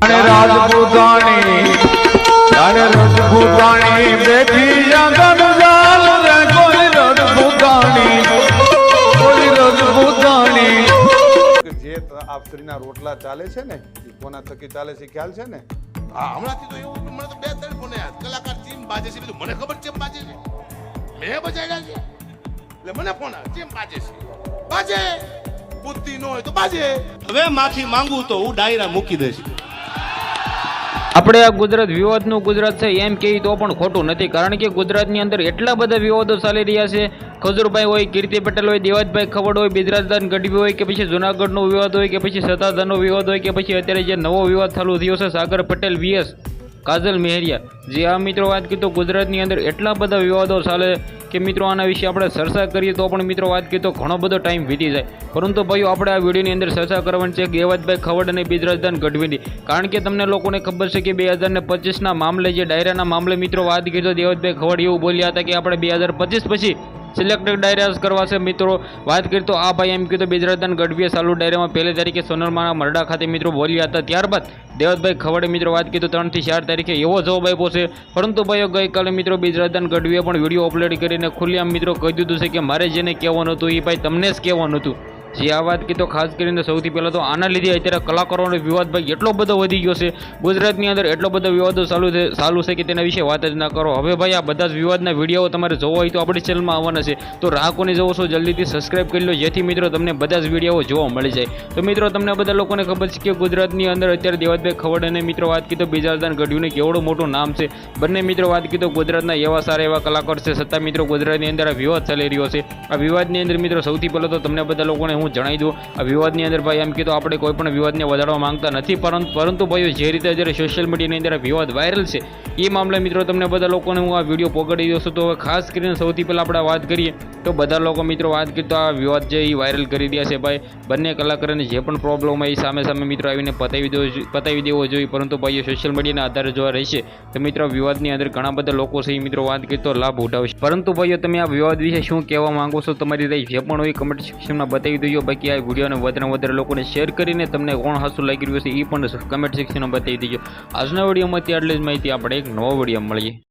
રાજપૂતાણી બેઠી જગનજાલ રે કોઈ રાજપૂતાણી જે આ સ્ત્રીના રોટલા ચાલે છે ને એ કોના થકી ચાલે છે ખ્યાલ છે ને? હા, હમણાંથી તો એવું મને તો 2-3 ફોન આવ્યા. કલાકાર ચીમ બાજે છે, કીધું મને ખબર ચેમ બાજે છે, મેં બજાડ્યા છે. એટલે મને ફોન આવે ચેમ બાજે છે, બાજે બુદ્ધિ ન હોય તો બાજે. હવે માફી માંગુ તો હું ડાયરા મૂકી દઈશ. આપણે આ ગુજરાત વિવાદનું ગુજરાત છે એમ કહીએ તો પણ ખોટું નથી, કારણ કે ગુજરાતની અંદર એટલા બધા વિવાદો ચાલી રહ્યા છે. ખજૂરભાઈ હોય, કીર્તિ પટેલ હોય, દેવાજભાઈ ખવડ હોય, બિજરાજદાન ગઢવી હોય કે પછી જૂનાગઢનો વિવાદ હોય કે પછી સત્તાધારનો વિવાદ હોય કે પછી અત્યારે જે નવો વિવાદ ચાલુ થયો છે સાગર પટેલ વીએસ કાજલ મેહરિયા, જે આ મિત્રો વાત કરીએ તો ગુજરાતની અંદર એટલા બધા વિવાદો ચાલે કે મિત્રો આના વિશે આપણે ચર્ચા કરીએ તો પણ મિત્રો વાત કરીએ તો ઘણો બધો ટાઈમ વીતી જાય. પરંતુ ભાઈઓ આપણે આ વિડીયોની અંદર ચર્ચા કરવાની છે દેવાજભાઈ ખવડ અને બિજરાજદાન ગઢવીની, કારણ કે તમને લોકોને ખબર છે કે 2025ના મામલે જે ડાયરાના મામલે મિત્રો વાત કરીએ તો દેવાજભાઈ ખવડ એવું બોલ્યા હતા કે આપણે 2025 પછી સિલેક્ટેડ ડાયરા કરવા છે. મિત્રો વાત કરીએ તો આ ભાઈ એમ કીધું બિજરાજદાન ગઢવીએ ચાલુ ડાયરામાં 1 તારીખે સોનલમાના મરડા ખાતે મિત્રો બોલ્યા હતા. ત્યારબાદ દેવાજભાઈ ખવડે મિત્રો વાત કરીએ તો 3 થી 4 તારીખે એવો જવાબ આપ્યો છે. પરંતુ ભાઈઓ ગઈકાલે મિત્રો બિજરાજદાન ગઢવીએ પણ વિડીયો અપલોડ કરીને ખુલ્લેઆમ મિત્રો કહી દીધું છે કે મારે જેને કહેવાનું હતું એ ભાઈ તમને જ કહેવાનું હતું. જે આ વાત કીધો ખાસ કરીને સૌથી પહેલાં તો આના લીધે અત્યારે કલાકારોનો વિવાદ ભાઈ એટલો બધો વધી ગયો છે. ગુજરાતની અંદર એટલો બધો વિવાદો ચાલુ છે કે તેના વિશે વાત જ ના કરો. હવે ભાઈ આ બધા જ વિવાદના વિડીયો તમારે જોવા હોય તો આપણી ચેનલમાં આવવાના છે, તો રાહકોને જોવો છો જલ્દીથી સબસ્ક્રાઇબ કરી લો, જેથી મિત્રો તમને બધા જ વિડીયો જોવા મળી જાય. તો મિત્રો તમને બધા લોકોને ખબર છે કે ગુજરાતની અંદર અત્યારે દેવાજભાઈ ખવડ અને મિત્રો વાત કીધો બિજરાજદાન ગઢવીને કેવડું મોટું નામ છે. બંને મિત્રો વાત કીધો ગુજરાતના એવા સારા એવા કલાકાર છે, છતાં મિત્રો ગુજરાતની અંદર આ વિવાદ ચાલી રહ્યો છે. આ વિવાદની અંદર મિત્રો સૌથી પહેલાં તો તમને બધા લોકોને હું જણાવી દઉં, આ વિવાદની અંદર ભાઈ એમ કીધું આપણે કોઈ પણ વિવાદને વધારવા માંગતા નથી, પરંતુ ભાઈઓ જે રીતે અત્યારે સોશિયલ મીડિયાની અંદર વિવાદ વાયરલ છે એ મામલે મિત્રો તમને બધા લોકોને હું આ વિડીયો પકડી દઉં છું. તો હવે ખાસ કરીને સૌથી પહેલાં આપણે વાત કરીએ તો બધા લોકો મિત્રો વાત કરીએ તો આ વિવાદ જે એ વાયરલ કરી રહ્યા છે ભાઈ બંને કલાકારોને જે પણ પ્રોબ્લેમ હોય એ સામે મિત્રો આવીને પતાવી દેવો જોઈએ. પરંતુ ભાઈઓ સોશિયલ મીડિયાના આધારે જોવા રહેશે તો મિત્રો વિવાદની અંદર ઘણા બધા લોકો છે એ મિત્રો વાત કરીએ તો લાભ ઉઠાવશે. પરંતુ ભાઈઓ તમે આ વિવાદ વિશે શું કહેવા માંગો છો, તમારી રાય જે પણ હોય કમેન્ટ સેક્શનમાં બતાવી દેજો. બાકી આ વિડીયોને વધારે લોકોને શેર કરીને તમને કોણ હાસું લાગી રહ્યું છે એ પણ કમેન્ટ સેક્શનમાં બતાવી દેજો. આજના વિડીયોમાંથી આટલી જ માહિતી, આપણે એક નવો વિડીયો મળીએ.